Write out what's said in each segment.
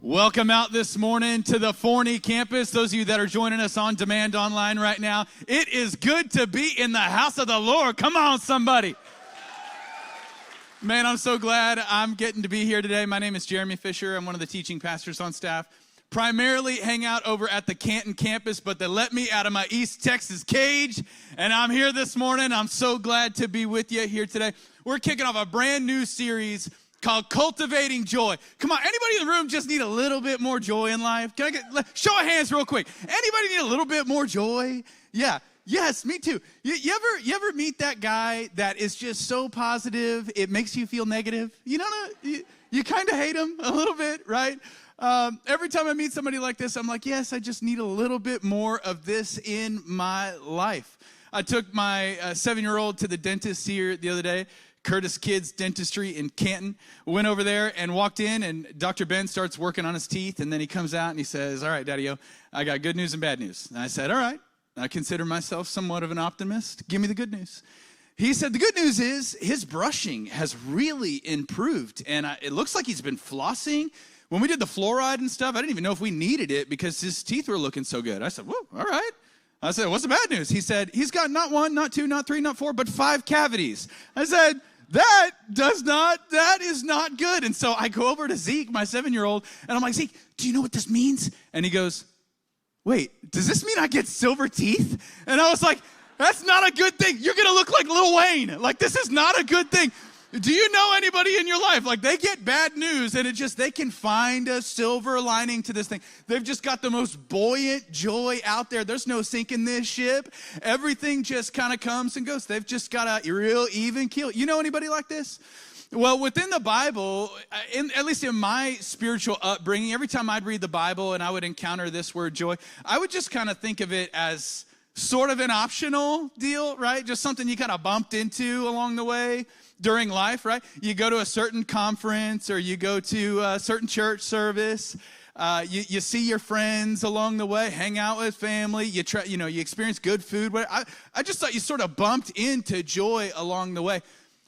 Welcome out this morning to the Forney campus. Those of you that are joining us on demand online right now, it is good to be in the house of the Lord. Come on, somebody. Man, I'm so glad I'm getting to be here today. My name is Jeremy Fisher. I'm one of the teaching pastors on staff. Primarily hang out over at the Canton campus, but they let me out of my East Texas cage, and I'm here this morning. I'm so glad to be with you here today. We're kicking off a brand new series called Cultivating Joy. Come on, anybody in the room just need a little bit more joy in life? Can I get show of hands real quick? Anybody need a little bit more joy? Yeah. Yes, me too. You ever meet that guy that is just so positive it makes you feel negative? You know, you kind of hate him a little bit, right? Every time I meet somebody like this, I'm like, yes, I just need a little bit more of this in my life. I took my 7-year-old to the dentist here the other day. Curtis Kids Dentistry in Canton. Went over there and walked in, and Dr. Ben starts working on his teeth, and then he comes out and he says, all right, Daddy-o, I got good news and bad news. And I said, all right, I consider myself somewhat of an optimist. Give me the good news. He said, the good news is his brushing has really improved, and it looks like he's been flossing. When we did the fluoride and stuff, I didn't even know if we needed it because his teeth were looking so good. I said, whoa, all right. I said, what's the bad news? He said, he's got not 1, not 2, not 3, not 4, but 5 cavities. I said, that is not good. And so I go over to Zeke, my 7-year-old, and I'm like, Zeke, do you know what this means? And he goes, wait, does this mean I get silver teeth? And I was like, that's not a good thing. You're going to look like Lil Wayne. Like, this is not a good thing. Do you know anybody in your life, like they get bad news and they can find a silver lining to this thing. They've just got the most buoyant joy out there. There's no sinking this ship. Everything just kind of comes and goes. They've just got a real even keel. You know anybody like this? Well, within the Bible, at least in my spiritual upbringing, every time I'd read the Bible and I would encounter this word joy, I would just kind of think of it as sort of an optional deal, right? Just something you kind of bumped into along the way during life, right? You go to a certain conference or you go to a certain church service. You see your friends along the way, hang out with family. You experience good food. I just thought you sort of bumped into joy along the way.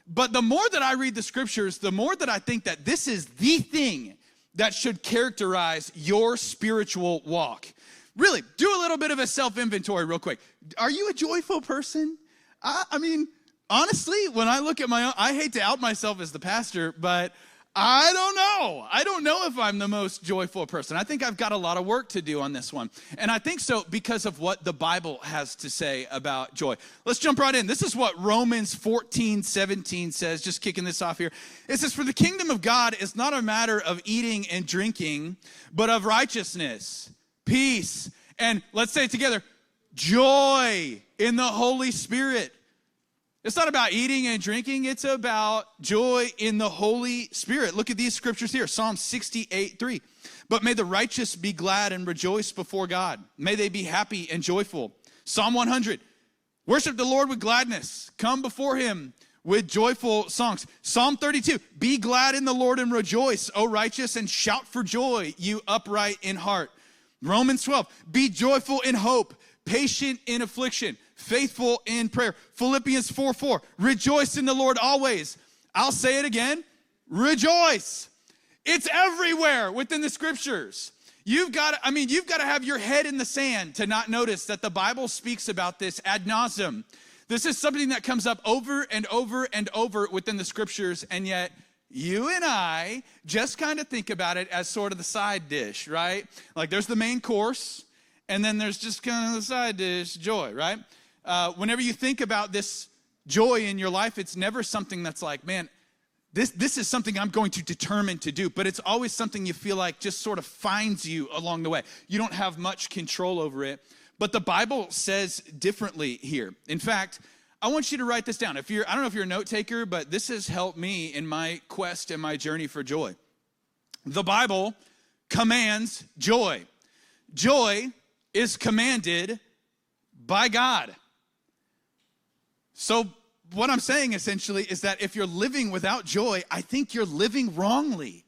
But the more that I read the scriptures, the more that I think that this is the thing that should characterize your spiritual walk. Really, do a little bit of a self-inventory real quick. Are you a joyful person? I mean, honestly, when I look at my own, I hate to out myself as the pastor, but I don't know. I don't know if I'm the most joyful person. I think I've got a lot of work to do on this one. And I think so because of what the Bible has to say about joy. Let's jump right in. This is what Romans 14:17 says, just kicking this off here. It says, for the kingdom of God is not a matter of eating and drinking, but of righteousness, peace, and let's say it together, joy in the Holy Spirit. It's not about eating and drinking. It's about joy in the Holy Spirit. Look at these scriptures here. Psalm 68:3. But may the righteous be glad and rejoice before God. May they be happy and joyful. Psalm 100. Worship the Lord with gladness. Come before him with joyful songs. Psalm 32. Be glad in the Lord and rejoice, O righteous, and shout for joy, you upright in heart. Romans 12. Be joyful in hope, patient in affliction, faithful in prayer. Philippians 4:4, rejoice in the Lord always. I'll say it again, rejoice. It's everywhere within the scriptures. You've got to have your head in the sand to not notice that the Bible speaks about this ad nauseum. This is something that comes up over and over and over within the scriptures, and yet you and I just kind of think about it as sort of the side dish, right? Like there's the main course, and then there's just kind of the side dish, joy, right? Whenever you think about this joy in your life, it's never something that's like, man, this is something I'm going to determine to do. But it's always something you feel like just sort of finds you along the way. You don't have much control over it. But the Bible says differently here. In fact, I want you to write this down. I don't know if you're a note taker, but this has helped me in my quest and my journey for joy. The Bible commands joy. Joy is commanded by God. So what I'm saying essentially is that if you're living without joy, I think you're living wrongly.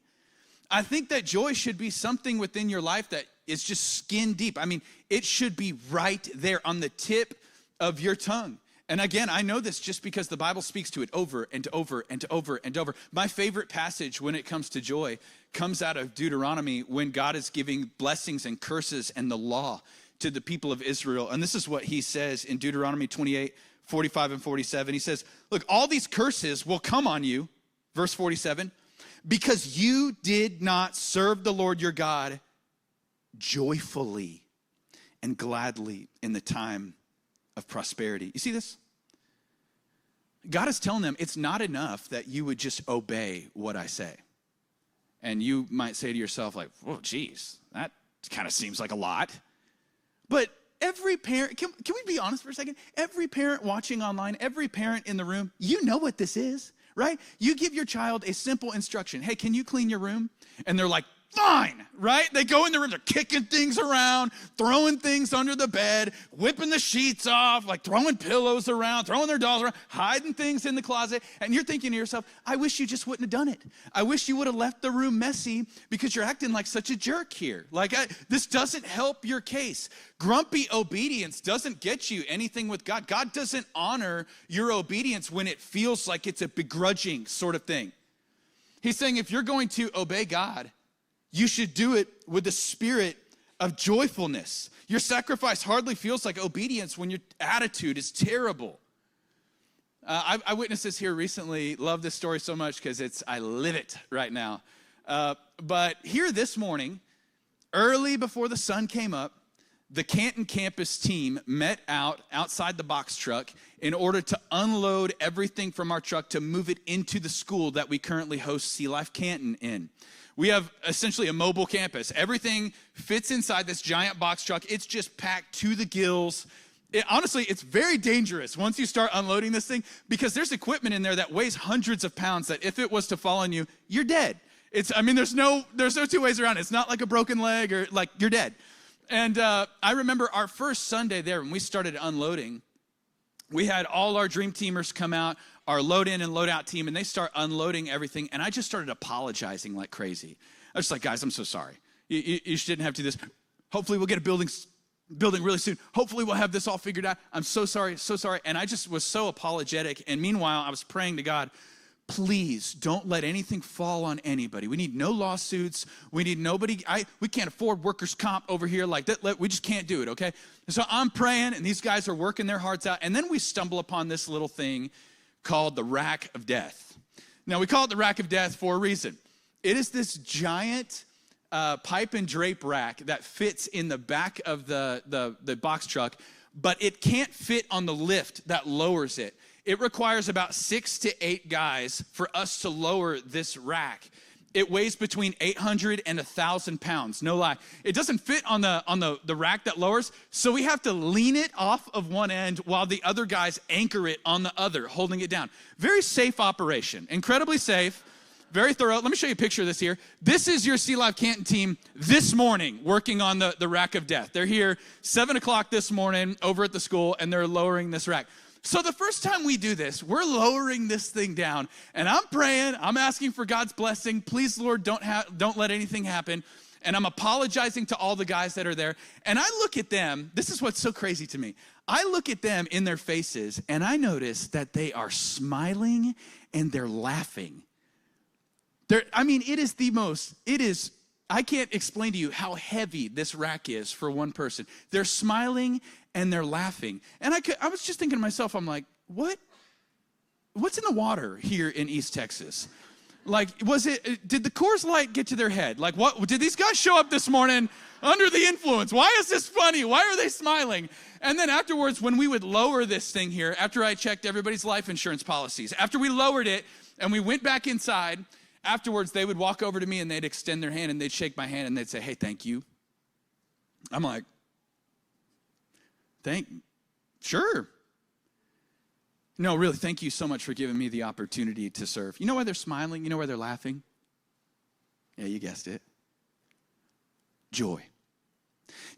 I think that joy should be something within your life that is just skin deep. I mean, it should be right there on the tip of your tongue. And again, I know this just because the Bible speaks to it over and over and over and over. My favorite passage when it comes to joy comes out of Deuteronomy when God is giving blessings and curses and the law to the people of Israel. And this is what he says in Deuteronomy 28, 45 and 47. He says, look, all these curses will come on you, verse 47, because you did not serve the Lord your God joyfully and gladly in the time of prosperity. You see this? God is telling them it's not enough that you would just obey what I say. And you might say to yourself like, well, geez, that kind of seems like a lot. But every parent, can we be honest for a second? Every parent watching online, every parent in the room, you know what this is, right? You give your child a simple instruction. Hey, can you clean your room? And they're like, fine, right? They go in the room, they're kicking things around, throwing things under the bed, whipping the sheets off, like throwing pillows around, throwing their dolls around, hiding things in the closet. And you're thinking to yourself, I wish you just wouldn't have done it. I wish you would have left the room messy because you're acting like such a jerk here. Like, this doesn't help your case. Grumpy obedience doesn't get you anything with God. God doesn't honor your obedience when it feels like it's a begrudging sort of thing. He's saying if you're going to obey God, you should do it with the spirit of joyfulness. Your sacrifice hardly feels like obedience when your attitude is terrible. I witnessed this here recently. Love this story so much because I live it right now. But here this morning, early before the sun came up, the Canton campus team met outside the box truck in order to unload everything from our truck to move it into the school that we currently host Sea Life Canton in. We have essentially a mobile campus. Everything fits inside this giant box truck. It's just packed to the gills. Honestly, it's very dangerous once you start unloading this thing because there's equipment in there that weighs hundreds of pounds that if it was to fall on you, you're dead. There's no two ways around it. It's not like a broken leg or like you're dead. And I remember our first Sunday there when we started unloading, we had all our dream teamers come out, our load in and load out team, and they start unloading everything. And I just started apologizing like crazy. I was like, guys, I'm so sorry. You shouldn't have to do this. Hopefully we'll get a building really soon. Hopefully we'll have this all figured out. I'm so sorry, so sorry. And I just was so apologetic. And meanwhile, I was praying to God, please don't let anything fall on anybody. We need no lawsuits. We need nobody. We can't afford workers' comp over here like that. We just can't do it, okay? And so I'm praying, and these guys are working their hearts out. And then we stumble upon this little thing called the rack of death. Now, we call it the rack of death for a reason. It is this giant pipe and drape rack that fits in the back of the box truck, but it can't fit on the lift that lowers it. It requires about 6 to 8 guys for us to lower this rack. It weighs between 800 and 1,000 pounds, no lie. It doesn't fit on the rack that lowers, so we have to lean it off of one end while the other guys anchor it on the other, holding it down. Very safe operation, incredibly safe, very thorough. Let me show you a picture of this here. This is your Sea Life Canton team this morning working on the rack of death. They're here 7 o'clock this morning over at the school, and they're lowering this rack. So the first time we do this, we're lowering this thing down, and I'm praying, I'm asking for God's blessing. Please, Lord, don't let anything happen. And I'm apologizing to all the guys that are there. And I look at them, this is what's so crazy to me. I look at them in their faces, and I notice that they are smiling and they're laughing. I can't explain to you how heavy this rack is for one person. They're smiling and they're laughing. And I was just thinking to myself, I'm like, what's in the water here in East Texas? Like, did the Coors Light get to their head? Like, what, did these guys show up this morning under the influence? Why is this funny? Why are they smiling? And then afterwards, when we would lower this thing here, after I checked everybody's life insurance policies, after we lowered it and we went back inside, afterwards, they would walk over to me and they'd extend their hand and they'd shake my hand and they'd say, hey, thank you. I'm like, sure. No, really, thank you so much for giving me the opportunity to serve. You know why they're smiling? You know why they're laughing? Yeah, you guessed it. Joy.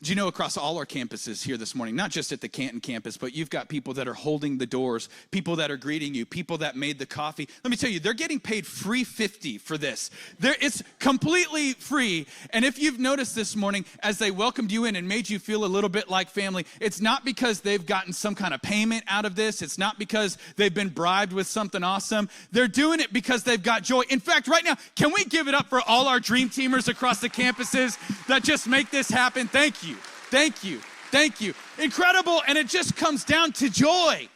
Do you know across all our campuses here this morning, not just at the Canton campus, but you've got people that are holding the doors, people that are greeting you, people that made the coffee. Let me tell you, they're getting paid free $50 for this. It's completely free. And if you've noticed this morning, as they welcomed you in and made you feel a little bit like family, it's not because they've gotten some kind of payment out of this. It's not because they've been bribed with something awesome. They're doing it because they've got joy. In fact, right now, can we give it up for all our dream teamers across the campuses that just make this happen? Thank you. Thank you. Thank you. Incredible. And it just comes down to joy.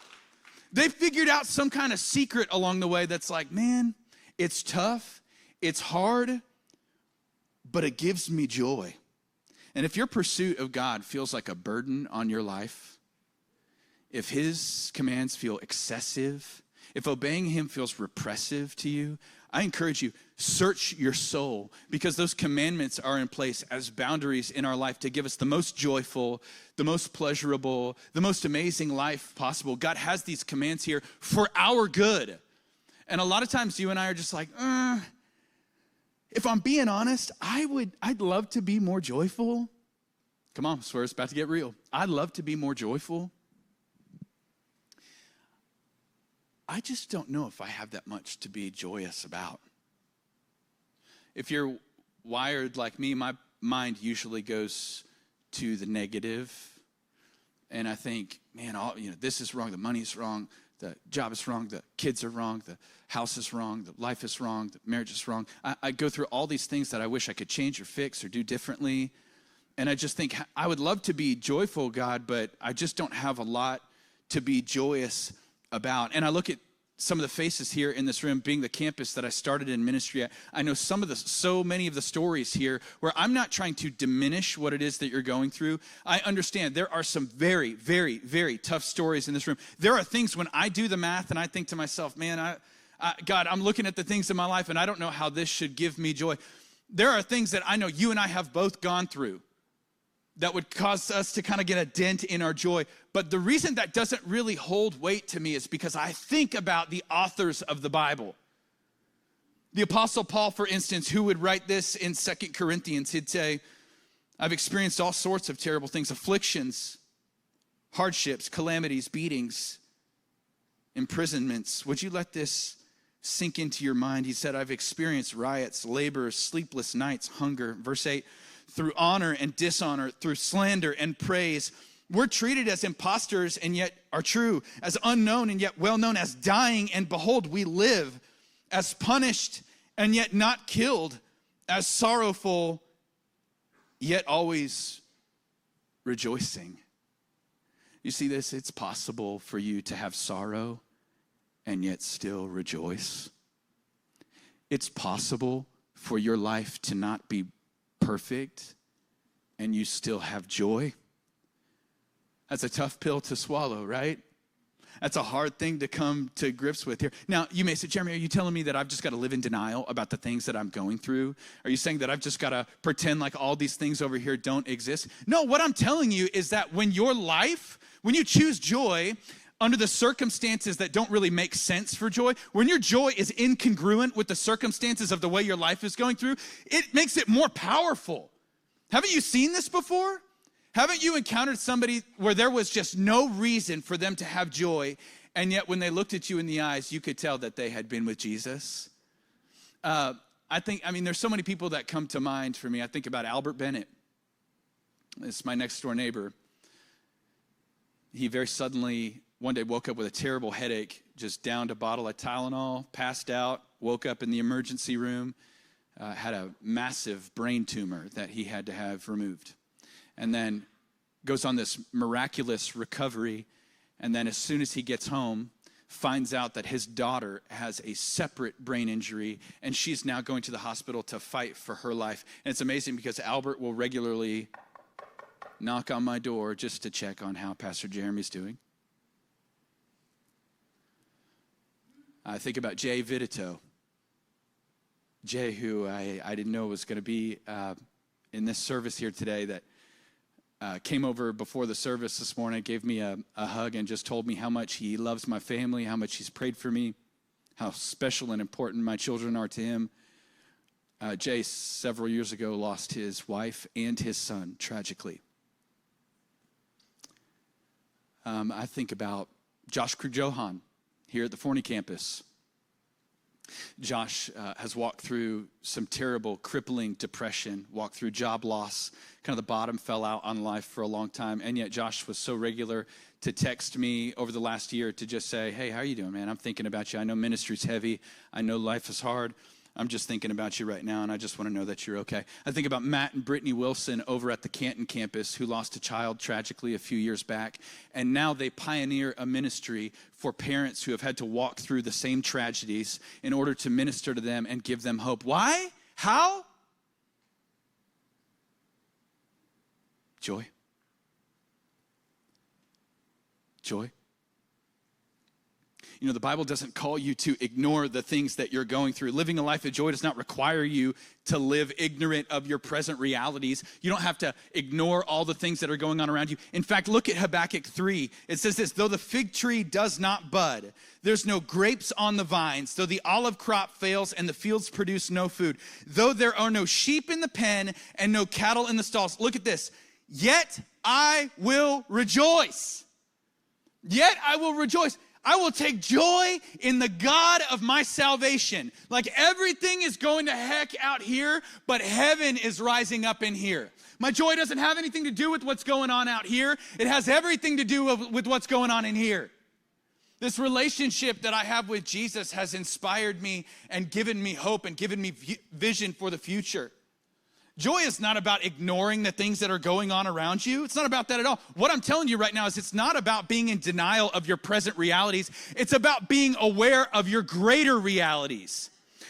They figured out some kind of secret along the way that's like, man, it's tough, it's hard, but it gives me joy. And if your pursuit of God feels like a burden on your life, if his commands feel excessive, if obeying him feels repressive to you, I encourage you, search your soul, because those commandments are in place as boundaries in our life to give us the most joyful, the most pleasurable, the most amazing life possible. God has these commands here for our good. And a lot of times you and I are just like, if I'm being honest, I'd love to be more joyful. Come on, I swear it's about to get real. I'd love to be more joyful. I just don't know if I have that much to be joyous about. If you're wired like me, my mind usually goes to the negative. And I think, man, this is wrong, the money's wrong, the job is wrong, the kids are wrong, the house is wrong, the life is wrong, the marriage is wrong. I go through all these things that I wish I could change or fix or do differently. And I just think, I would love to be joyful, God, but I just don't have a lot to be joyous about. And I look at some of the faces here in this room, being the campus that I started in ministry at. I know so many of the stories here where I'm not trying to diminish what it is that you're going through. I understand there are some very, very, very tough stories in this room. There are things when I do the math and I think to myself, man, God, I'm looking at the things in my life and I don't know how this should give me joy. There are things that I know you and I have both gone through that would cause us to kind of get a dent in our joy. But the reason that doesn't really hold weight to me is because I think about the authors of the Bible. The Apostle Paul, for instance, who would write this in 2 Corinthians, he'd say, I've experienced all sorts of terrible things, afflictions, hardships, calamities, beatings, imprisonments. Would you let this sink into your mind? He said, I've experienced riots, labor, sleepless nights, hunger. Verse 8, through honor and dishonor, through slander and praise. We're treated as impostors and yet are true, as unknown and yet well-known, as dying and behold, we live, as punished and yet not killed, as sorrowful yet always rejoicing. You see this? It's possible for you to have sorrow and yet still rejoice. It's possible for your life to not be perfect and you still have joy. That's a tough pill to swallow, right? That's a hard thing to come to grips with here. Now, you may say, Jeremy, are you telling me that I've just got to live in denial about the things that I'm going through? Are you saying that I've just got to pretend like all these things over here don't exist? No, what I'm telling you is that when you choose joy under the circumstances that don't really make sense for joy, when your joy is incongruent with the circumstances of the way your life is going through, it makes it more powerful. Haven't you seen this before? Haven't you encountered somebody where there was just no reason for them to have joy, and yet when they looked at you in the eyes, you could tell that they had been with Jesus? There's so many people that come to mind for me. I think about Albert Bennett. This is my next door neighbor. He very suddenly one day woke up with a terrible headache, just downed a bottle of Tylenol, passed out, woke up in the emergency room, had a massive brain tumor that he had to have removed. And then goes on this miraculous recovery. And then as soon as he gets home, finds out that his daughter has a separate brain injury, and she's now going to the hospital to fight for her life. And it's amazing because Albert will regularly knock on my door just to check on how Pastor Jeremy's doing. I think about Jay Vidito. Jay, who I didn't know was going to be in this service here today, that came over before the service this morning, gave me a hug and just told me how much he loves my family, how much he's prayed for me, how special and important my children are to him. Jay, several years ago, lost his wife and his son tragically I think about Josh Krug-Johan here at the Forney campus. Josh has walked through some terrible, crippling depression, walked through job loss, kind of the bottom fell out on life for a long time. And yet Josh was so regular to text me over the last year to just say, hey, how are you doing, man? I'm thinking about you. I know ministry's heavy. I know life is hard. I'm just thinking about you right now, and I just want to know that you're okay. I think about Matt and Brittany Wilson over at the Canton campus who lost a child tragically a few years back, and now they pioneer a ministry for parents who have had to walk through the same tragedies in order to minister to them and give them hope. Why? How? Joy. Joy. You know, the Bible doesn't call you to ignore the things that you're going through. Living a life of joy does not require you to live ignorant of your present realities. You don't have to ignore all the things that are going on around you. In fact, look at Habakkuk 3. It says this, though the fig tree does not bud, there's no grapes on the vines, though the olive crop fails and the fields produce no food, though there are no sheep in the pen and no cattle in the stalls. Look at this. Yet I will rejoice. Yet I will rejoice. I will take joy in the God of my salvation. Like everything is going to heck out here, but heaven is rising up in here. My joy doesn't have anything to do with what's going on out here. It has everything to do with what's going on in here. This relationship that I have with Jesus has inspired me and given me hope and given me vision for the future. Joy is not about ignoring the things that are going on around you. It's not about that at all. What I'm telling you right now is it's not about being in denial of your present realities. It's about being aware of your greater realities.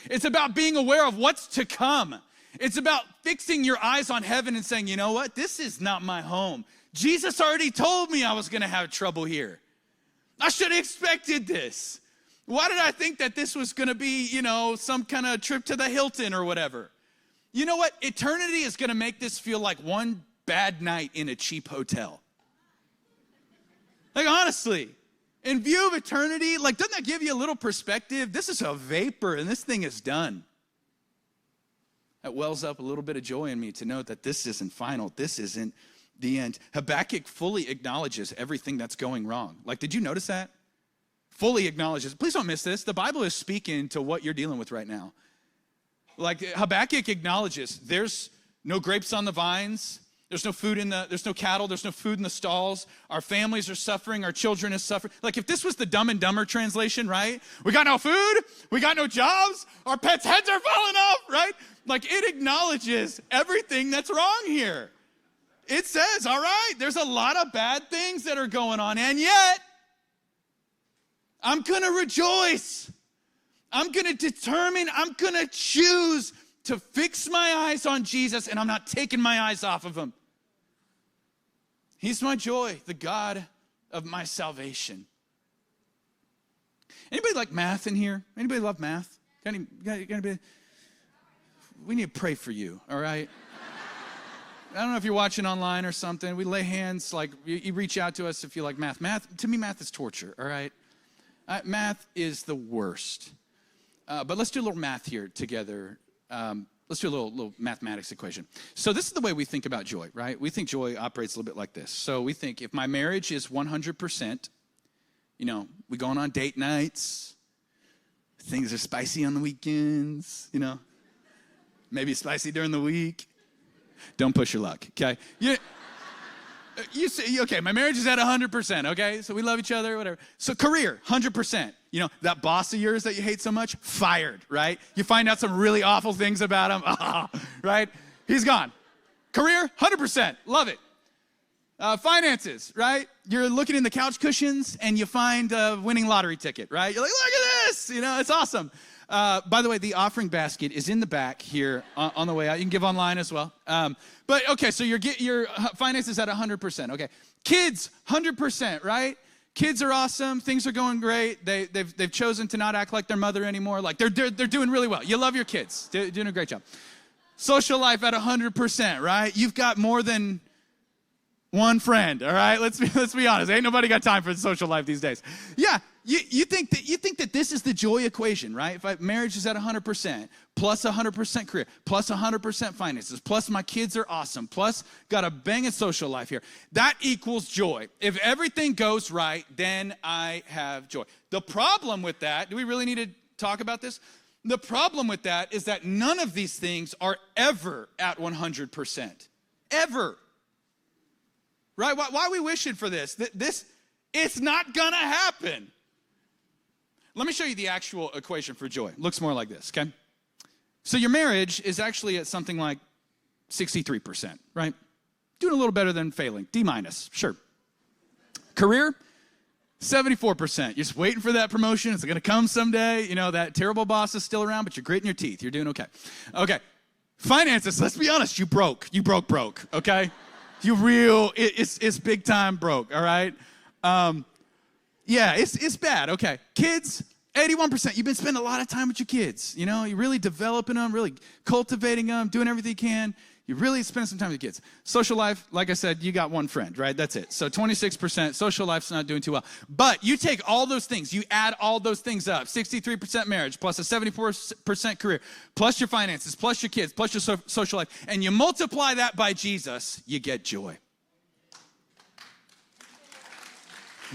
It's about being aware of what's to come. It's about fixing your eyes on heaven and saying, you know what? This is not my home. Jesus already told me I was going to have trouble here. I should have expected this. Why did I think that this was going to be, some kind of trip to the Hilton or whatever? You know what? Eternity is going to make this feel like one bad night in a cheap hotel. Like, honestly, in view of eternity, doesn't that give you a little perspective? This is a vapor, and this thing is done. That wells up a little bit of joy in me to know that this isn't final. This isn't the end. Habakkuk fully acknowledges everything that's going wrong. Did you notice that? Fully acknowledges. Please don't miss this. The Bible is speaking to what you're dealing with right now. Habakkuk acknowledges there's no grapes on the vines, there's no cattle, there's no food in the stalls, our families are suffering, our children are suffering. If this was the Dumb and Dumber translation, right? We got no food, we got no jobs, our pets' heads are falling off, right? It acknowledges everything that's wrong here. It says, all right, there's a lot of bad things that are going on, and yet, I'm gonna rejoice. I'm going to choose to fix my eyes on Jesus, and I'm not taking my eyes off of him. He's my joy, the God of my salvation. Anybody like math in here? Anybody love math? We need to pray for you, all right? I don't know if you're watching online or something. We lay hands, you reach out to us if you like math. To me, math is torture, all right? Math is the worst. But let's do a little math here together. Let's do a little mathematics equation. So this is the way we think about joy, right? We think joy operates a little bit like this. So we think if my marriage is 100%, we going on date nights, things are spicy on the weekends, maybe spicy during the week. Don't push your luck, okay? You say, okay, my marriage is at 100%, okay? So we love each other, whatever. So career, 100%. That boss of yours that you hate so much, fired, right? You find out some really awful things about him, right? He's gone. Career, 100%, love it. Finances, right? You're looking in the couch cushions and you find a winning lottery ticket, right? You're like, look at this, it's awesome. By the way, the offering basket is in the back here on the way out. You can give online as well. But okay, so your finances at 100%. Okay, kids, 100%, right? Kids are awesome. Things are going great. They've chosen to not act like their mother anymore. They're doing really well. You love your kids. Doing a great job. Social life at 100%, right? You've got more than One friend, all right? Let's be honest. Ain't nobody got time for the social life these days. Yeah, you think that this is the joy equation, right? If marriage is at 100%, plus 100% career, plus 100% finances, plus my kids are awesome, plus got a banging social life here. That equals joy. If everything goes right, then I have joy. The problem with that, do we really need to talk about this? The problem with that is that none of these things are ever at 100%. Ever. Right? Why are we wishing for this? It's not gonna happen. Let me show you the actual equation for joy. It looks more like this, okay? So your marriage is actually at something like 63%, right? Doing a little better than failing. D-, sure. Career, 74%. You're just waiting for that promotion. It's gonna come someday. You know, that terrible boss is still around, but you're gritting your teeth. You're doing okay. Okay. Finances, let's be honest, you broke, okay? It's big time broke, all right? Yeah, it's bad, okay. Kids, 81%. You've been spending a lot of time with your kids, you know? You're really developing them, really cultivating them, doing everything you can. You're really spending some time with your kids. Social life, like I said, you got one friend, right? That's it. So 26%, social life's not doing too well. But you take all those things, you add all those things up, 63% marriage, plus a 74% career, plus your finances, plus your kids, plus your social life, and you multiply that by Jesus, you get joy.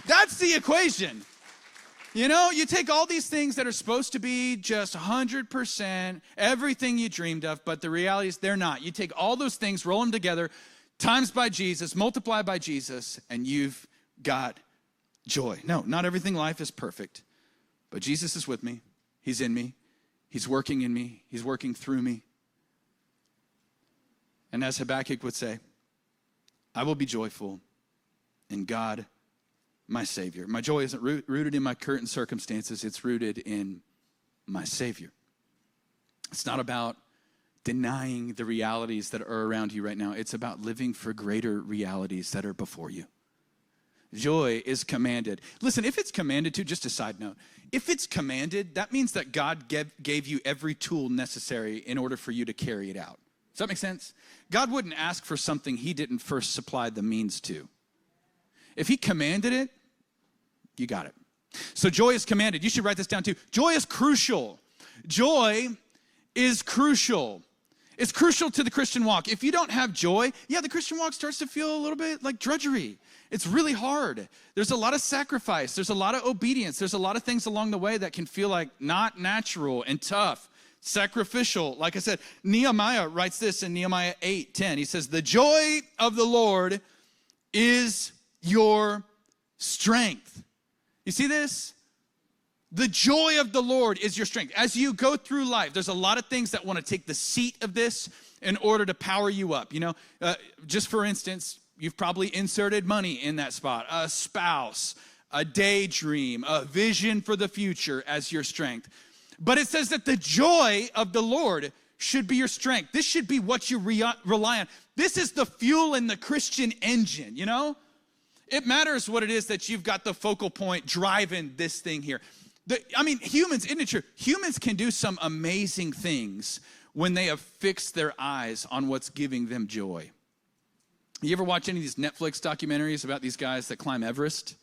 That's the equation. You know, you take all these things that are supposed to be just 100%, everything you dreamed of, but the reality is they're not. You take all those things, roll them together, times by Jesus, multiply by Jesus, and you've got joy. No, not everything in life is perfect, but Jesus is with me. He's in me. He's working in me. He's working through me. And as Habakkuk would say, I will be joyful in God, my Savior. My joy isn't rooted in my current circumstances. It's rooted in my Savior. It's not about denying the realities that are around you right now. It's about living for greater realities that are before you. Joy is commanded. Listen, if it's commanded to, just a side note, if it's commanded, that means that God gave you every tool necessary in order for you to carry it out. Does that make sense? God wouldn't ask for something he didn't first supply the means to. If he commanded it, you got it. So joy is commanded. You should write this down too. Joy is crucial. Joy is crucial. It's crucial to the Christian walk. If you don't have joy, the Christian walk starts to feel a little bit like drudgery. It's really hard. There's a lot of sacrifice. There's a lot of obedience. There's a lot of things along the way that can feel like not natural and tough, sacrificial. Like I said, Nehemiah writes this in Nehemiah 8:10. He says, the joy of the Lord is your strength. You see this? The joy of the Lord is your strength. As you go through life, there's a lot of things that want to take the seat of this in order to power you up. You know, just for instance, you've probably inserted money in that spot, a spouse, a daydream, a vision for the future as your strength. But it says that the joy of the Lord should be your strength. This should be what you rely on. This is the fuel in the Christian engine, you know? It matters what it is that you've got the focal point driving this thing here. Humans, isn't it true? Humans can do some amazing things when they have fixed their eyes on what's giving them joy. You ever watch any of these Netflix documentaries about these guys that climb Everest?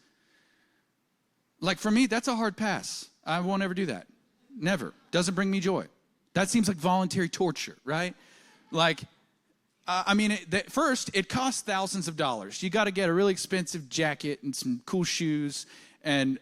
Like for me, that's a hard pass. I won't ever do that. Never. Doesn't bring me joy. That seems like voluntary torture, right? First, it costs thousands of dollars. You got to get a really expensive jacket and some cool shoes and,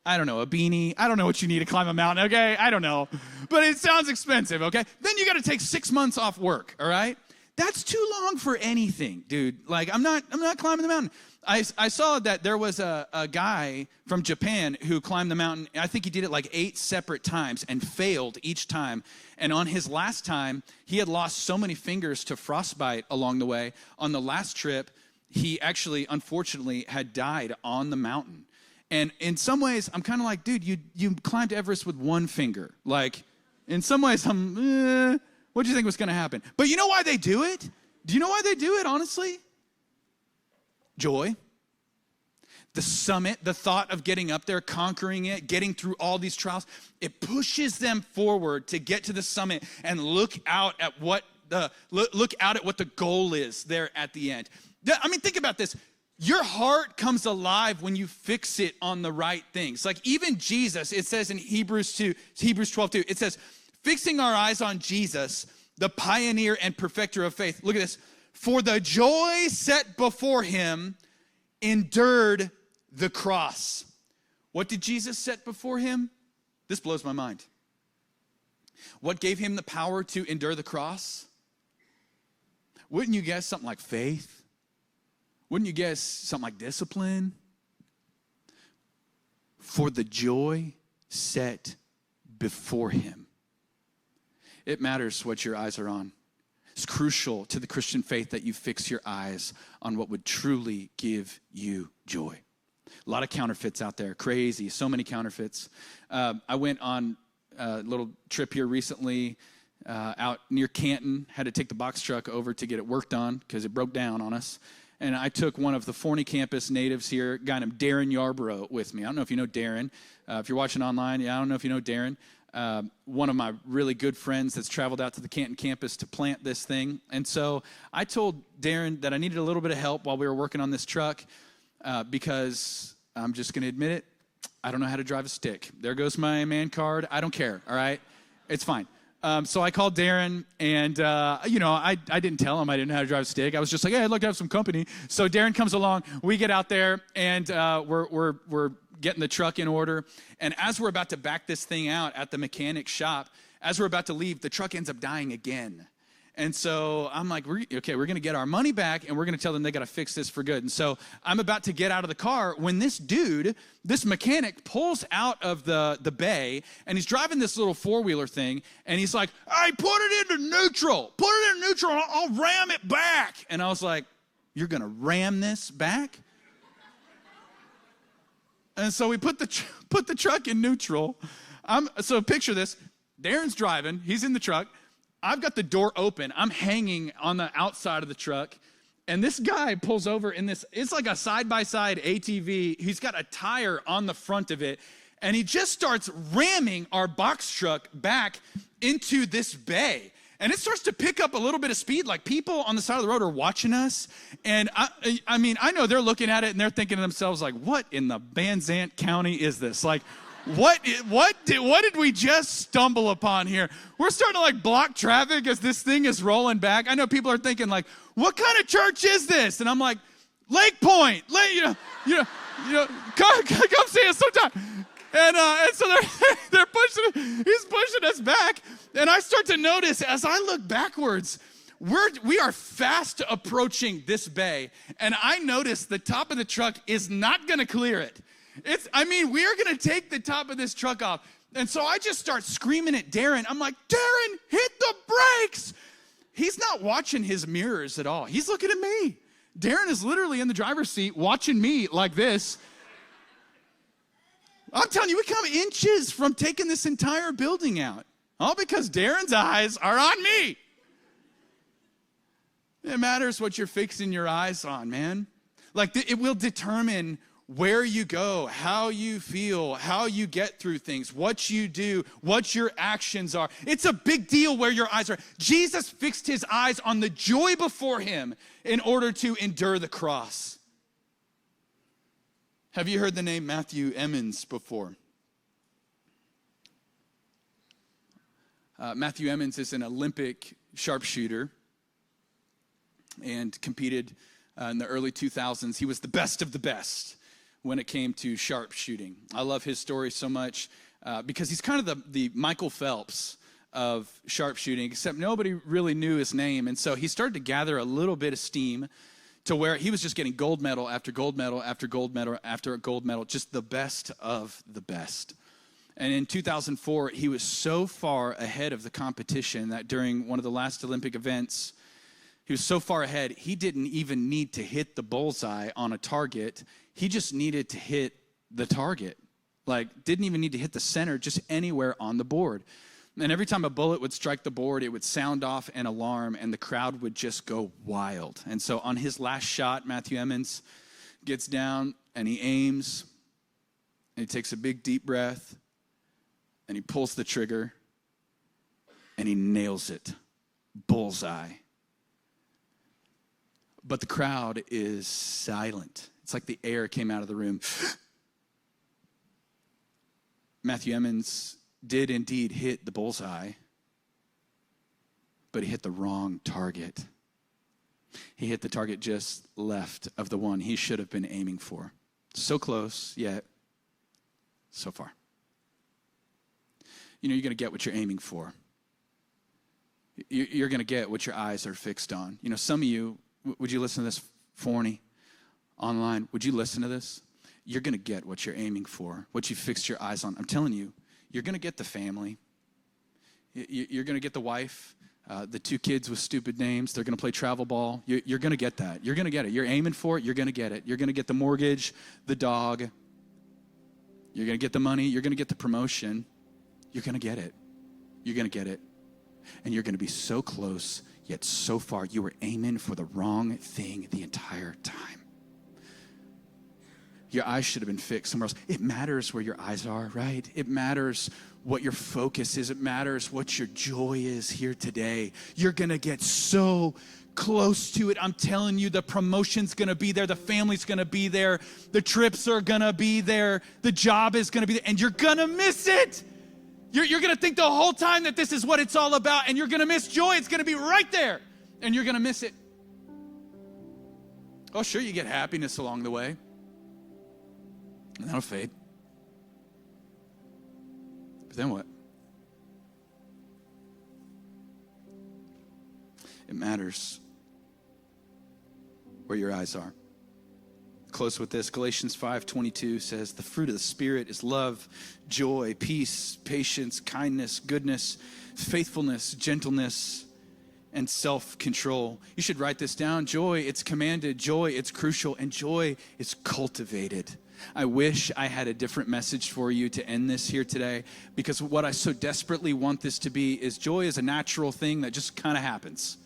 I don't know, a beanie. I don't know what you need to climb a mountain, okay? I don't know. But it sounds expensive, okay? Then you got to take 6 months off work, all right? That's too long for anything, dude. Like, I'm not climbing the mountain. I saw that there was a guy from Japan who climbed the mountain. I think he did it like 8 separate times and failed each time. And on his last time, he had lost so many fingers to frostbite along the way. On the last trip, he actually, unfortunately, had died on the mountain. And in some ways, I'm kind of like, dude, you climbed Everest with one finger. Like, in some ways, what do you think was going to happen? But you know why they do it? Do you know why they do it, honestly? Joy. The summit, the thought of getting up there, conquering it, getting through all these trials, it pushes them forward to get to the summit and look out at what the goal is there at the end. I mean, think about this. Your heart comes alive when you fix it on the right things. Like even Jesus, it says in Hebrews 12:2, it says, fixing our eyes on Jesus, the pioneer and perfecter of faith. Look at this. For the joy set before him, endured the cross. What did Jesus set before him? This blows my mind. What gave him the power to endure the cross? Wouldn't you guess something like faith? Wouldn't you guess something like discipline? For the joy set before him. It matters what your eyes are on. It's crucial to the Christian faith that you fix your eyes on what would truly give you joy. A lot of counterfeits out there, crazy, so many counterfeits. I went on a little trip here recently out near Canton, had to take the box truck over to get it worked on because it broke down on us. And I took one of the Forney campus natives here, a guy named Darren Yarborough, with me. I don't know if you know Darren. If you're watching online, I don't know if you know Darren. One of my really good friends that's traveled out to the Canton campus to plant this thing. And so I told Darren that I needed a little bit of help while we were working on this truck because I'm just going to admit it, I don't know how to drive a stick. There goes my man card. I don't care, all right? It's fine. So I called Darren, and, I didn't tell him I didn't know how to drive a stick. I was just like, hey, I'd like to have some company. So Darren comes along. We get out there, and we're getting the truck in order. And as we're about to back this thing out at the mechanic shop, as we're about to leave, the truck ends up dying again. And so I'm like, we're going to get our money back, and we're going to tell them they got to fix this for good. And so I'm about to get out of the car when this mechanic pulls out of the bay, and he's driving this little four-wheeler thing, and he's like, hey, put it into neutral. Put it in neutral, and I'll ram it back. And I was like, you're going to ram this back? And so we put the truck in neutral. So picture this. Darren's driving. He's in the truck. I've got the door open. I'm hanging on the outside of the truck. And this guy pulls over in this, it's like a side-by-side ATV. He's got a tire on the front of it. And he just starts ramming our box truck back into this bay. And it starts to pick up a little bit of speed. Like people on the side of the road are watching us. And I know they're looking at it and they're thinking to themselves, like, what in the Van Zant County is this? Like, what did we just stumble upon here? We're starting to like block traffic as this thing is rolling back. I know people are thinking like, what kind of church is this? And I'm like, Lake Point. Come see us sometime. And so they're pushing. He's pushing us back, and I start to notice as I look backwards, we are fast approaching this bay, and I notice the top of the truck is not going to clear it. We are going to take the top of this truck off, and so I just start screaming at Darren. I'm like, Darren, hit the brakes! He's not watching his mirrors at all. He's looking at me. Darren is literally in the driver's seat watching me like this. I'm telling you, we come inches from taking this entire building out. All because Darren's eyes are on me. It matters what you're fixing your eyes on, man. Like, it will determine where you go, how you feel, how you get through things, what you do, what your actions are. It's a big deal where your eyes are. Jesus fixed his eyes on the joy before him in order to endure the cross. Have you heard the name Matthew Emmons before? Matthew Emmons is an Olympic sharpshooter and competed in the early 2000s. He was the best of the best when it came to sharpshooting. I love his story so much because he's kind of the Michael Phelps of sharpshooting, except nobody really knew his name. And so he started to gather a little bit of steam to where he was just getting gold medal after gold medal after gold medal after gold medal, just the best of the best. And in 2004, he was so far ahead of the competition that during one of the last Olympic events, he was so far ahead, he didn't even need to hit the bullseye on a target. He just needed to hit the target. Like, didn't even need to hit the center, just anywhere on the board. And every time a bullet would strike the board, it would sound off an alarm, and the crowd would just go wild. And so on his last shot, Matthew Emmons gets down, and he aims, and he takes a big, deep breath, and he pulls the trigger, and he nails it. Bullseye. But the crowd is silent. It's like the air came out of the room. Matthew Emmons did indeed hit the bullseye, but he hit the wrong target. He hit the target just left of the one he should have been aiming for. So close, yet so far. You're going to get what you're aiming for. You're going to get what your eyes are fixed on. Some of you, would you listen to this, Forney, online? Would you listen to this? You're going to get what you're aiming for, what you fixed your eyes on. I'm telling you, you're going to get the family. You're going to get the wife, the 2 kids with stupid names. They're going to play travel ball. You're going to get that. You're going to get it. You're aiming for it. You're going to get it. You're going to get the mortgage, the dog. You're going to get the money. You're going to get the promotion. You're going to get it. You're going to get it. And you're going to be so close, yet so far. You were aiming for the wrong thing the entire time. Your eyes should have been fixed somewhere else. It matters where your eyes are, right? It matters what your focus is. It matters what your joy is here today. You're going to get so close to it. I'm telling you, the promotion's going to be there. The family's going to be there. The trips are going to be there. The job is going to be there. And you're going to miss it. You're going to think the whole time that this is what it's all about. And you're going to miss joy. It's going to be right there. And you're going to miss it. Oh, sure, you get happiness along the way. And that'll fade. But then what? It matters where your eyes are. Close with this. Galatians 5:22 says, the fruit of the Spirit is love, joy, peace, patience, kindness, goodness, faithfulness, gentleness, and self-control. You should write this down. Joy, it's commanded. Joy, it's crucial. And joy is cultivated. I wish I had a different message for you to end this here today, because what I so desperately want this to be is joy is a natural thing that just kind of happens.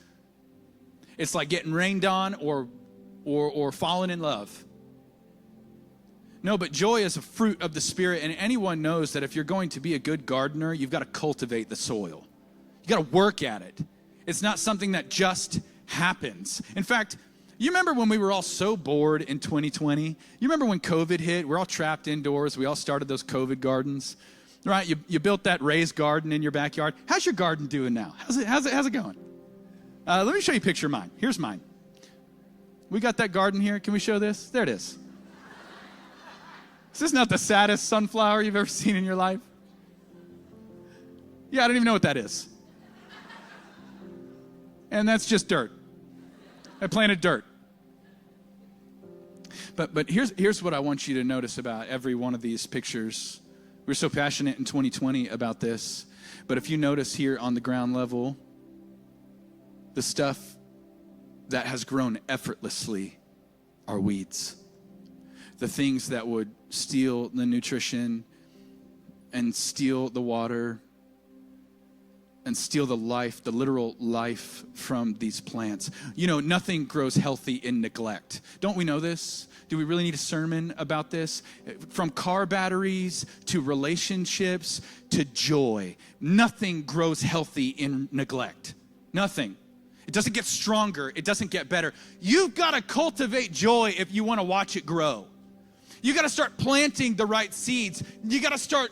It's like getting rained on or falling in love. No, but joy is a fruit of the Spirit, and anyone knows that if you're going to be a good gardener, you've got to cultivate the soil. You got to work at it. It's not something that just happens. In fact, you remember when we were all so bored in 2020? You remember when COVID hit? We're all trapped indoors. We all started those COVID gardens, right? You built that raised garden in your backyard. How's your garden doing now? How's it going? Let me show you a picture of mine. Here's mine. We got that garden here. Can we show this? There it is. Is this not the saddest sunflower you've ever seen in your life? Yeah, I don't even know what that is. And that's just dirt. I planted dirt. But here's what I want you to notice about every one of these pictures. We're so passionate in 2020 about this. But if you notice here on the ground level, the stuff that has grown effortlessly are weeds. The things that would steal the nutrition and steal the water and steal the life, the literal life from these plants. Nothing grows healthy in neglect. Don't we know this? Do we really need a sermon about this? From car batteries to relationships to joy. Nothing grows healthy in neglect. Nothing. It doesn't get stronger. It doesn't get better. You've got to cultivate joy if you want to watch it grow. You got to start planting the right seeds. You got to start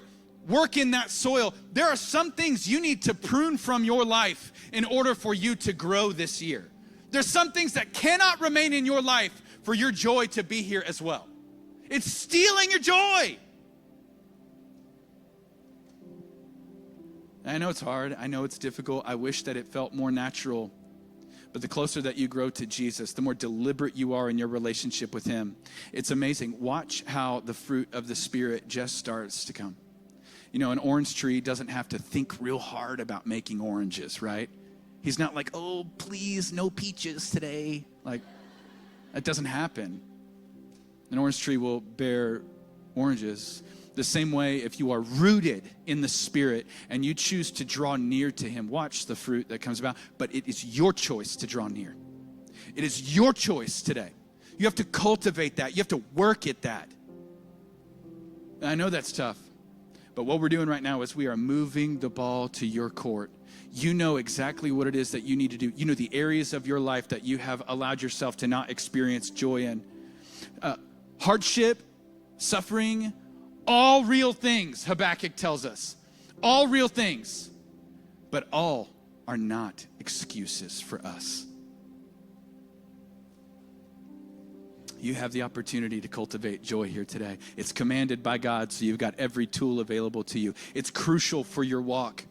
working that soil. There are some things you need to prune from your life in order for you to grow this year. There's some things that cannot remain in your life for your joy to be here as well. It's stealing your joy. I know it's hard. I know it's difficult. I wish that it felt more natural. But the closer that you grow to Jesus, the more deliberate you are in your relationship with him. It's amazing. Watch how the fruit of the Spirit just starts to come. An orange tree doesn't have to think real hard about making oranges, right? He's not like, oh, please, no peaches today. Like, that doesn't happen. An orange tree will bear oranges. The same way, if you are rooted in the Spirit and you choose to draw near to him, watch the fruit that comes about. But it is your choice to draw near. It is your choice today. You have to cultivate that. You have to work at that. And I know that's tough. But what we're doing right now is we are moving the ball to your court. You know exactly what it is that you need to do. You know the areas of your life that you have allowed yourself to not experience joy in. Hardship, suffering, all real things, Habakkuk tells us. All real things, but all are not excuses for us. You have the opportunity to cultivate joy here today. It's commanded by God, so you've got every tool available to you. It's crucial for your walk,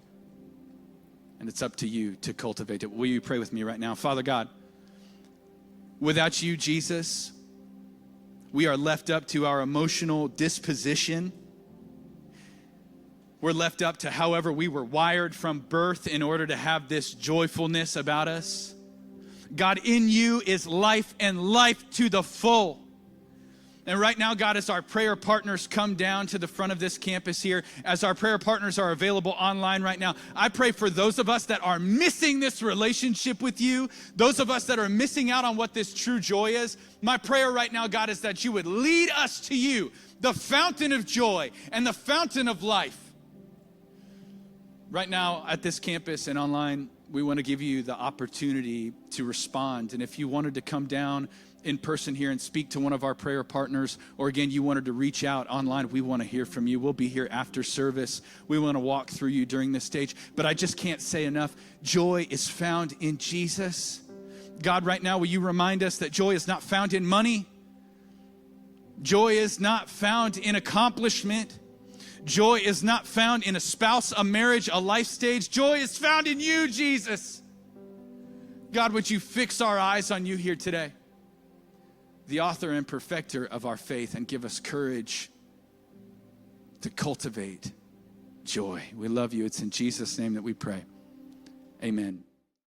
and it's up to you to cultivate it. Will you pray with me right now? Father God, without you, Jesus, we are left up to our emotional disposition. We're left up to however we were wired from birth in order to have this joyfulness about us. God, in you is life and life to the full. And right now, God, as our prayer partners come down to the front of this campus here, as our prayer partners are available online right now, I pray for those of us that are missing this relationship with you, those of us that are missing out on what this true joy is. My prayer right now, God, is that you would lead us to you, the fountain of joy and the fountain of life. Right now at this campus and online, we want to give you the opportunity to respond. And if you wanted to come down in person here and speak to one of our prayer partners, or again, you wanted to reach out online, we want to hear from you. We'll be here after service. We want to walk through you during this stage. But I just can't say enough. Joy is found in Jesus. God, right now, will you remind us that joy is not found in money? Joy is not found in accomplishment. Joy is not found in a spouse, a marriage, a life stage. Joy is found in you, Jesus. God, would you fix our eyes on you here today, the author and perfecter of our faith, and give us courage to cultivate joy. We love you. It's in Jesus' name that we pray. Amen.